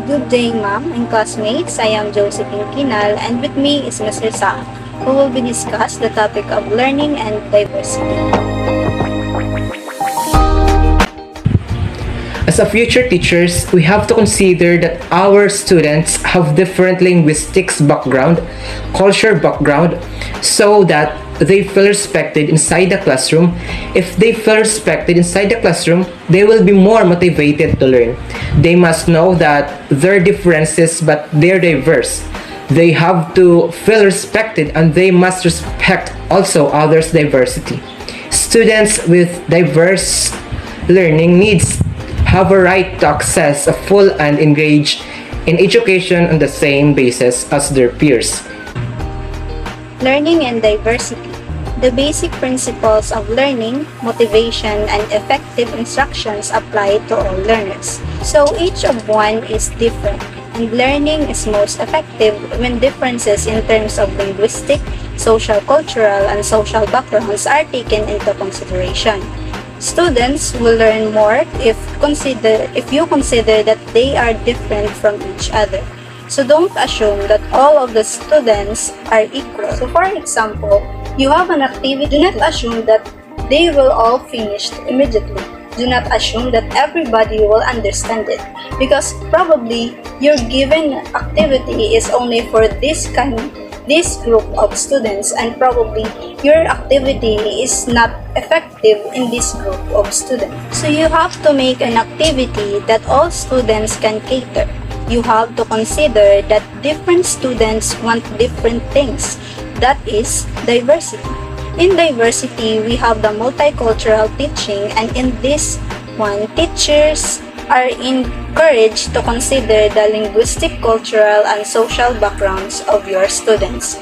Good day, ma'am and classmates. I am Josephine Kinal, and with me is Mr. Sam, who will be discuss the topic of learning and diversity. As a future teachers, we have to consider that our students have different linguistics background, culture background, so that they feel respected inside the classroom. If they feel respected inside the classroom, they will be more motivated to learn. They must know that there are differences but they're diverse. They have to feel respected and they must respect also others' diversity. Students with diverse learning needs have a right to access a full and engage in education on the same basis as their peers. Learning and diversity. The basic principles of learning, motivation, and effective instructions apply to all learners. So each of one is different, and learning is most effective when differences in terms of linguistic, social, cultural, and social backgrounds are taken into consideration. Students will learn more if you consider that they are different from each other. So don't assume that all of the students are equal. So for example, you have an activity, do not assume that they will all finish immediately. Do not assume that everybody will understand it, because probably your given activity is only for this group of students, and probably your activity is not effective in this group of students. So you have to make an activity that all students can cater. You have to consider that different students want different things. That is diversity. In diversity, we have the multicultural teaching, and in this one, teachers are encouraged to consider the linguistic, cultural, and social backgrounds of your students.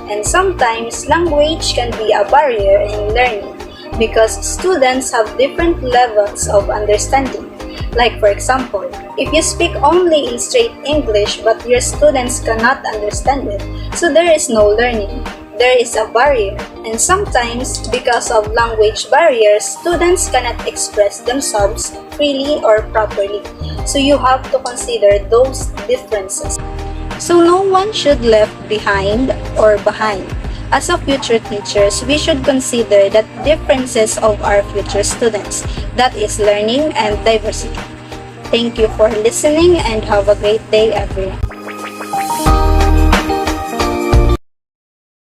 And sometimes, language can be a barrier in learning because students have different levels of understanding. Like for example, if you speak only in straight English but your students cannot understand it, so there is no learning. There is a barrier, and sometimes because of language barriers, students cannot express themselves freely or properly. So you have to consider those differences. So no one should left behind or behind. As a future teachers, we should consider the differences of our future students, that is learning and diversity. Thank you for listening and have a great day everyone.